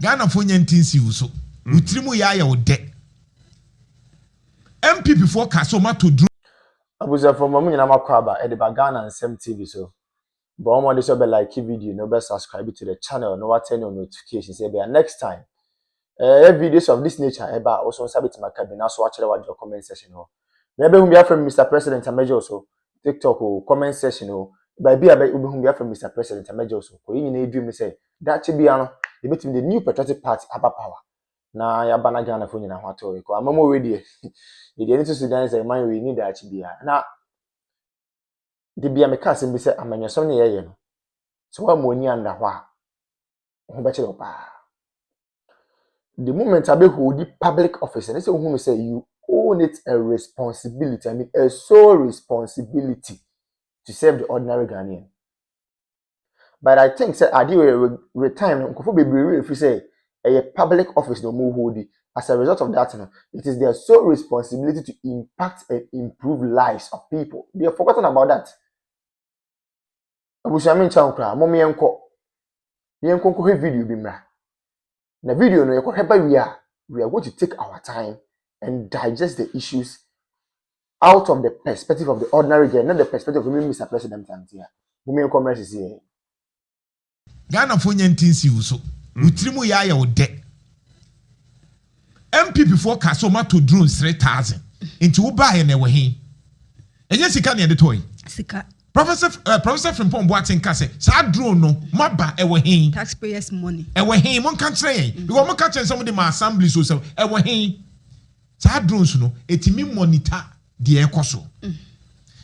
Ghana for nyentinsi so. Utrimu ya ode. MP before Kasoma to draw. Abuza from Mamu na makwaba e de Ghana and TV so. But omo dey so be like video, no be subscribe to the channel, no what turn on notifications. Say be next time. Videos of this nature eba also sabit makabina so watch the comment section ho. Maybe whom be from Mr. President Amejo so TikTok or comment section ho. By be whom be from Mr. President Amejo so. Ko yin na dream say that be ano the meeting the new patriotic party aba power. Na ya bana Ghana for nyina ho ato ko amamo we dey. The need to Sudan say man we need that be na the be ameka sem be say amanyasom ne ye no. So wa mo ni anda ho a ho be chiro pa. The moment I be hold the public office, and say who say you own it a responsibility. I mean a sole responsibility to serve the ordinary Ghanaian. But I think say I do retirement. Nkofo bebree if you say a public office no more hold it. As a result of that, it is their sole responsibility to impact and improve lives of people. They have forgotten about that. Abushamin chankra, momi enko. Yenko ko video bimra. Na video no yeko heba we are going to take our time and digest the issues out of the perspective of the ordinary girl, not the perspective of Mr. President here. Momi enko mresi here. Ghana for nyentinsi so. Utrimu ya ode. MP before Kasoma to drones 3,000. Into Uba and Ewahin. And yes, he can't get the toy. Sika. Professor from Pomboatin Casse, Sad drone no, Maba Ewahin. Taxpayers' money. Ewahin, one can't say. You want to catch some of the assemblies or so. Ewahin. Sad drones no, etimi monitor the Ecoso.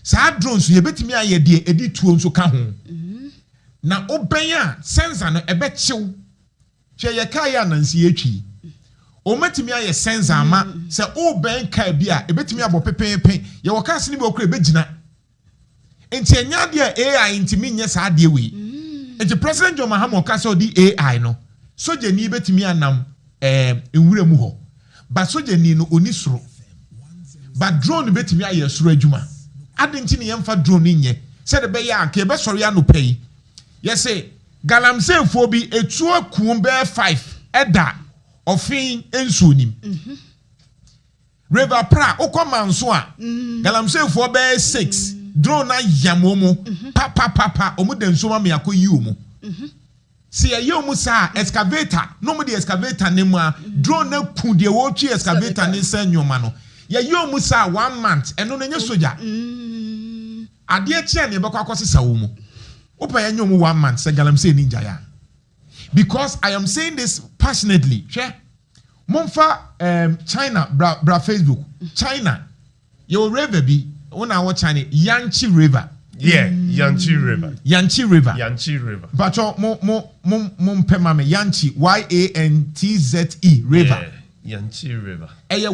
Sad drones, you bet me a year, edit to so come. Now, Obaya, Sensa no, a bet you. Chayakaya Nancy. O metimi aye sense ama se o ben ka bia e betimi abo pepepe ye wo ka sene be okra begina enti enya de AI ntimi nye sa de we enti President S.Gyamfi ka se odi AI no soje ni betimi anam enwure mu ho ba soje ni no oni soro ba drone betimi aye soro adwuma adenti ne yemfa drone nye se de be ya ka e be soro ya no pay ye se galamsey fo bi etu akun be 5 eda Ofin ensunim. River pra okomanso a galamsey for be 6 drone na yamomo papa omo de nsoma me akoyi omo. Si ye omo sa excavator no mo de excavator ne mu a drone na ku de wo twi excavator ne sanyoma no ye omo sa 1 month eno na nye soja. Ade a chia ne bekwa akosesa wo mu. Opa ye nyomo 1 month se galamsey ninja ya. Because I am saying this passionately. Monfa China bra Facebook. China. Your river be when I watch China Yangtze River. Yeah, Yangtze River. Yangtze River. Yangtze River. But mon pemame Yangtze Y0u River. Yeah, Yangtze River.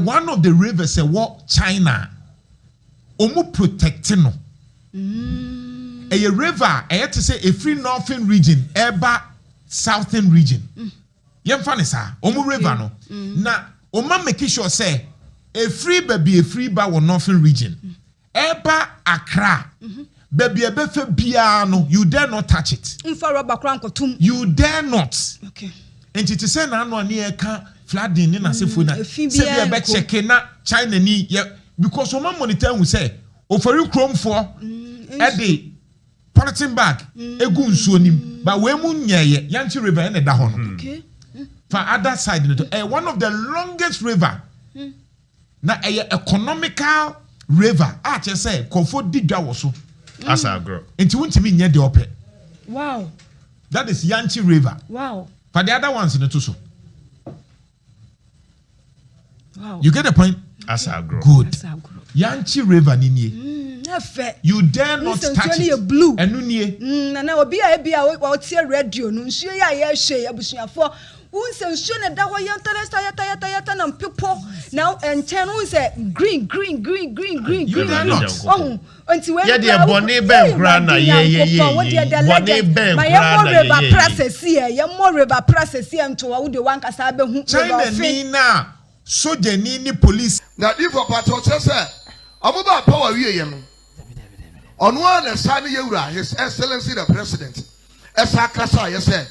One of the rivers what China omu protecting no. A river to say a free northern region eba southern region. Yemfa sa omu river no. Na oma make sure say a free ba wo northern region. Eba Accra. Baby ebe fe bia no, you dare not touch it. You dare not. Okay. Enti te say na anu ani e ka flooding ni na sefo na. Se bia be check na China ni because oma monitor hu say ofari krom for e dey polythene bag egu nsuo nim ba we mu nyeye Yangtze River en da ho no. Okay. For other side one of the longest river na economical river a che say kofo didwa wo so as I grow enti wuntimi nye de ope. Wow, that is Yangtze River. Wow. For the other ones in the so wow, you get the point. As I grow good. Yangtze River ni you dare not touch it. Blue. Na obi a o tie radio no nsuo ya ye hwe abusuafo unse nsuo na da ho ye yata na people now and ten unse green. You dare not. Oh unti we ye de boni ben kra na ye boni ben kra na ye mo river process ye nto wo de wan kasa be hu China ni na soja ni police na if for patrol say amuba power wie ye no ono na sani yewura His Excellency the President esa kasa ye say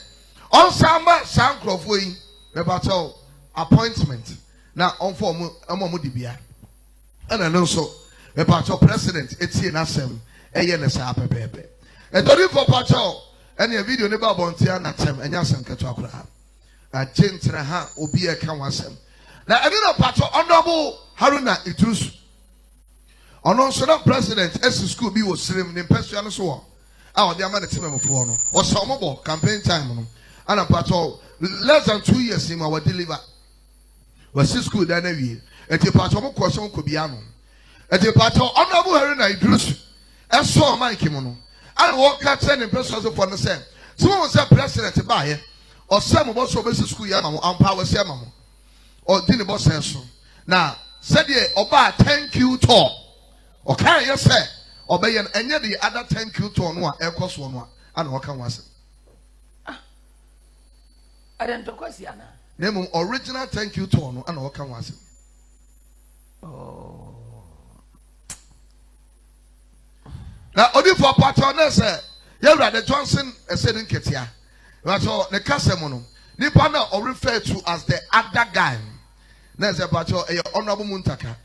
on samba sankrofo yi about your appointment. Now on for Dibia. And I know so about your president, it's in Assem, a yenesa pepe. And don't for Pacho, and your video never bontia natem, and Yasan Katakra. A gentleman will be a Kawasem. Now I didn't Pacho, honorable Haruna Itrus. On also president, S school be was slim in Pesciano so. Our dear man, team of one or some campaign time. And a Pacho less than 2 years in our deliver. Was this school than a year? At the Pacho question could be anon. At the Pacho, honorable Haruna Itrus. I saw my kimono. I walk out sending persons upon the same. Someone was a president to buy it, or some of us over school yamamo, and power samamo, or dinner boss senso. Now, said ye, Oba, thank you, to. Okay, yes, sir. Obey and yet the other thank you to one, air cost one, and what can was it? I don't know what's Yana. Name original thank you to one, and what can was it? Oh. Now, only for patroness, you the Johnson, a setting Ketia. That's all the Casamono. Nipana or referred to as the other guy. There's a patron, a honorable Muntaka.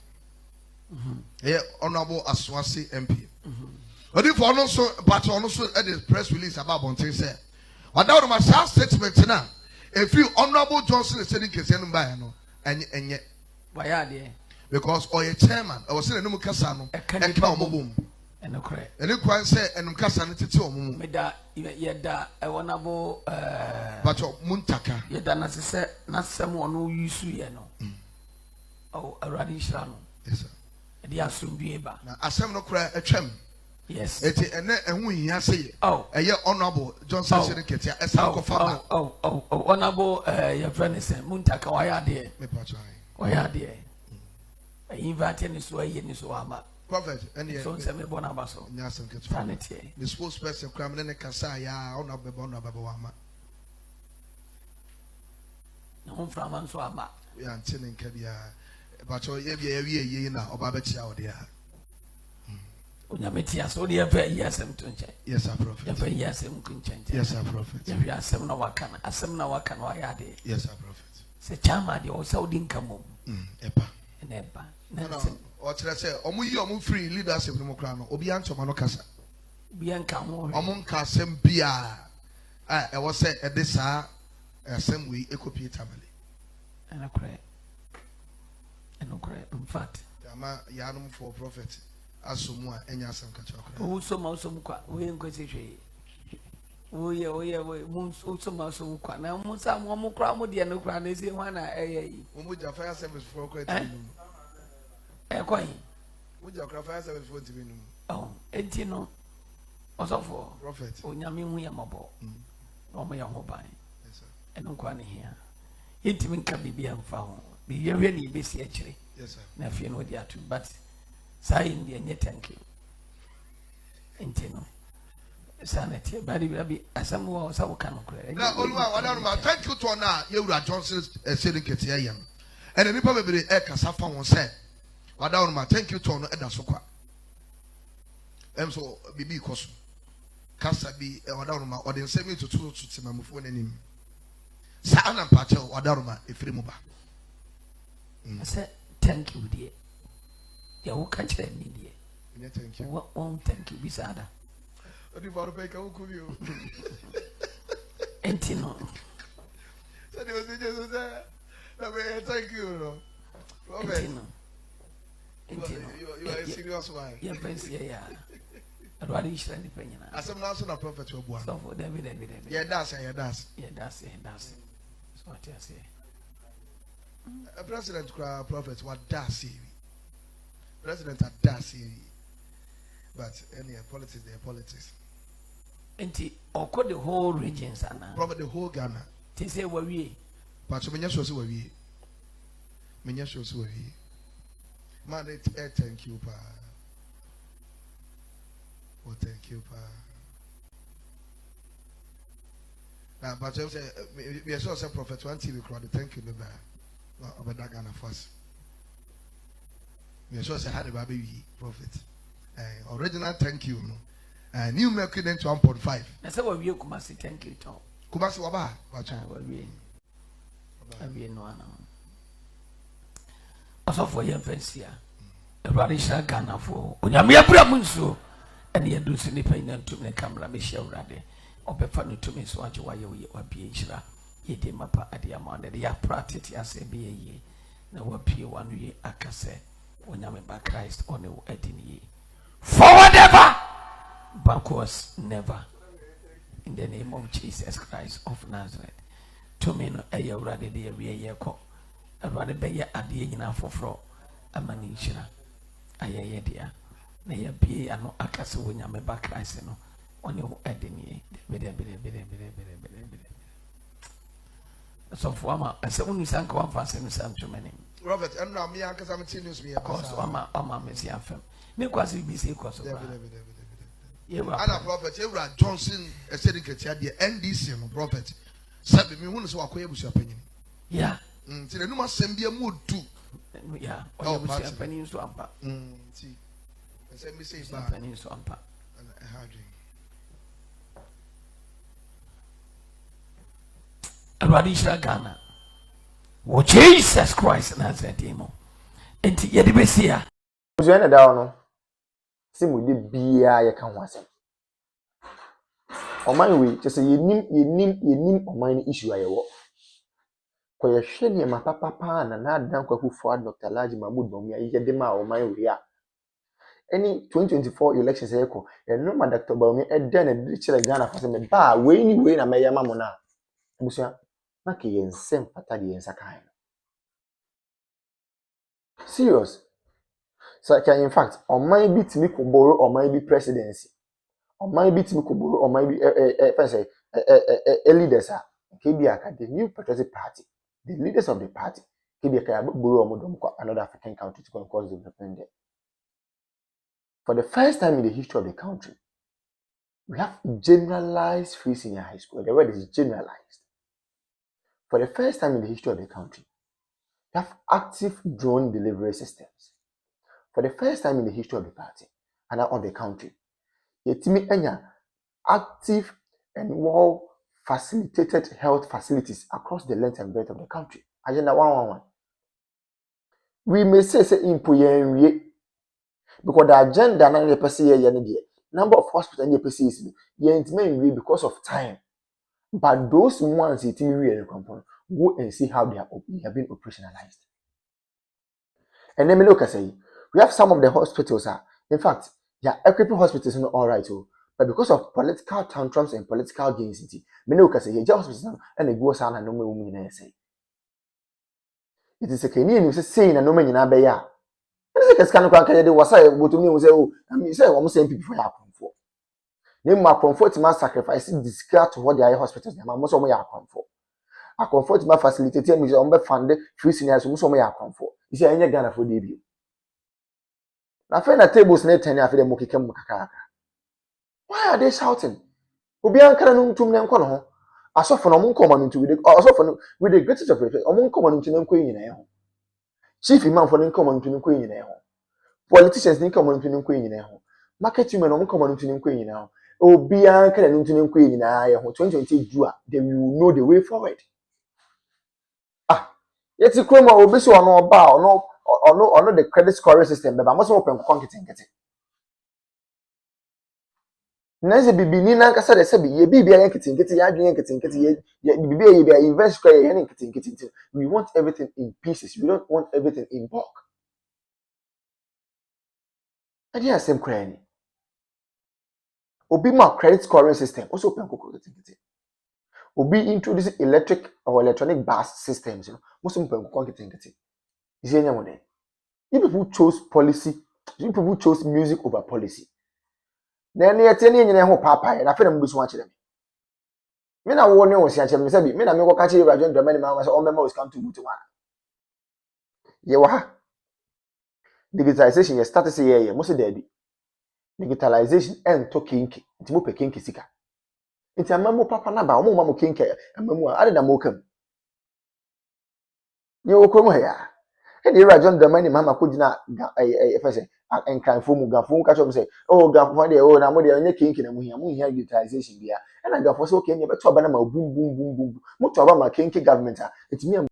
A honorable Aswasi MP. Only for also patron also at the press release about Bonte said. What out of my South statement now? If you honorable Johnson is setting Ketia Bayano, and yet, why are they? Because or a chairman, I was saying no Casano, and come boom. And no credit. And you can say, and Cassanity to Meda, yeda, I want to go, but Muntaka. Yeda, not someone who used to, you know. Oh, a radish rano. Yes, sir. The assume be able. Now, I say no cry a chem. Yes. And we have say, oh, a year honorable Johnson Ketia, as honorable, your friend is Muntaka, why are they? Why are they? I invited this way in this Wama. Prophet, and the son semi bonabaso. Yasan Sanity. The spokesperson, Cramlin Casaya, honorable Bonabama. No from Answama. We are telling Kabia, but every year now, or Babachi out there. Unyamitia, so the affair, yes, I'm to check. Yes, sir, prophet. Every yes, I'm to check. Yes, sir, prophet. Every asem no wakan, asem no wakan, why are they? Yes, sir, prophet. Say, Chama, the also didn't come home. Epa. And Epa. Or tell us, Omu free leaders of Democrano, Obian Tomanocasa. Bianca, Among Casem Bia. I was said at this hour, same way, Ecopi family. And a cry. And a cry, in fact. Yama Yanum for prophet. Asumwa, and Yasan Kachaka. Who so much we inquisition. We moons also mouse of Qua. Now, Musa, one more crowd, and no crown is in one. Would your fire service for a coin? Would your fire service for TV? Oh, 18 no. Also for prophet. Oh, Yamin, we are mobile. Oh, my young mobile. Yes, sir. And no one here. Intimate can be found. Be really busy actually. Yes, sir. Nephew, no, dear, too, but sign the net, thank you. Intino. Sanity, but it will be as some more so can credit. Now, thank you to now. You are Johnson's sitting Ketiam. And then probably Eka one said, Madame, thank you to no Edda Soka. So, Bibi Kosu. Cassa be a Wadaruma, or then send me to two to Timamu name. Sana Pacho, Wadaruma, if Rimuba. I said, thank you, dear. You will catch them, dear. Thank you. What won't thank you, Bisada? What do you want to make a hook of you? Entino. So there was just there. Thank you. Entino. You are a serious one. Your friends, yeah. I'd rather you should depend on as I'm not a prophet to one. So for David. Yeah, that's it. That's That's what I say. A president, prophet, what does he? President, does he? But any politics, they are politics. And or could the whole regions, Probably the whole Ghana. They say, where we. But so many shows were we. Many shows were we. Man, thank you, Pa. Oh, thank you, Pa. Now, but I say, we are sure some prophet 1 TV crowd. Thank you, Liba. About that Ghana first. We are sure say had a baby prophet. Original thank you. New Mercury to 1.5. That's how we Kumasi thank you, Tom. Kumasi Waba. we no ana also for your fancy everybody shall Ghana for onyame abra munso ene ye do sini pa ina ntum ne camera me share urade obefa no tumi so age y0u wabie nhyira ye de mapa ade amande de ya practice ase be ye na wapie wanu ye akase onyame ba Christ on the edini forward ever backwards never in the name of Jesus Christ of Nazareth to me no eya urade de we ye ko urade be ye ade nyina foforo amani nhyira ayeye dia na ya bie ano akase onyame ba Christ no on the edini bede so for ama ase unu sanka wan fa se sam to many Robert, and now me anka some news me. cause ama me si afem me kwase bi se cause Ana prophet Ewra Johnson said in Ketia the NDC no prophet sabi me hu so akoye busu apanyin yeah ti the numa sem bia mu du yeah o busu apanyin so ampa ti sem me say ba apanyin so ampa and hardly Radisha Ghana wo Jesus Christ na zedimo enti ye de besia ozo na da no si mu de bia ye ka ho asem oman we just yenim oman ni issue ayewo ko ye hwe ne ma papa na adan kwakufo ad Dr. Laji Mahmood Bomi ye de ma oman we a any 2024 elections yeko no ma Dr. Bomi e de na de kire Ghana fa se me ba we ni we na me yama mo na busia na ke yensem pata de yensa kan serious so in fact oman bi timi ko borrow oman bi presidency oman bi timi ko borrow oman bi say leaders are KBA the new patriotic party the leaders of the party KBA ka borrow omodom ko another African country to cause development there. For the first time in the history of the country we have generalized free senior high school. The word is generalized. For the first time in the history of the country we have active drone delivery systems. For the first time in the history of the party and of the country, yetimi enya active and well facilitated health facilities across the length and breadth of the country. Agenda 111. We may say impo yenwie because the agenda na the person here number of hospitals in the person is yentime because of time. But those ones yetimi we component go and see how they have been operationalized. And then me look say we have some of the hospitals in fact equipping hospitals not all right but because of political tantrums and political gains me look say here hospitals and they go sana no me nyina say it is a Kenyan you say na no me nyina be ya it is can kwa kaya de wasa botumi we say oh me say we say people for akonfo nem ma akonfo ti ma sacrifice discard to what their hospitals dem ma so mo ya akonfo akonfo ti ma facilitate me on be fund free seniors so mo ya akonfo you say enye Ghana for debut na fe na tables na 10 afi dem mokekam kakaka. Why are they shouting? Obi ankara no ntum ne nko no ho. Asofo no monko ma no ntu asofo no with the greatest of respect omonko ma no ntu ne nko nyina e ho. Chief imam for no nko ma no ntu ne nko nyina e ho. Politicians ne nko ma no ntu ne nko nyina e ho. Marketing men omonko ma no ntu ne nko nyina e ho. Obi ankara no ntu ne nko nyina e ho. 2020 do they will know the way forward. Yeti kroma obi so ono oba ono the credit scoring system beba mo so open ko nkete Nanze bibi ni na nkasa de sebi ye bibi ya nkete ya adwen nkete ye bibi ye bia invest square ye nkete we want everything in pieces, we don't want everything in bulk. Adi asem kra ni obi ma credit scoring system also open ko nkete obi introduce electric or electronic bus systems most open ko nkete is enya mo. You people chose policy, you people chose music over policy. Then you tell me you papa, and I feel I'm going to watch them. Me na wo ne wo sia chem se bi me na me ko ka che Ibrahim Dramani ma say all members come to Butu one. Ye wa ha. Digitalization ye start say ye mo se da bi. Digitalization en to kinki. Nti mo pe kinki sika. Nti amamu papa na ba mo ma mo kinki amamu a ade na mo kam. Ye wo krom ha ya. E de Ibrahim Dramani ma ko gina efese enkanfo mu gafo ka chom say oh gafo de oh na mo de onye kinki na mo hia digitalization bia. And I got for so okay, but to ba na ma boom. Mo to ba ma kinki government a etimi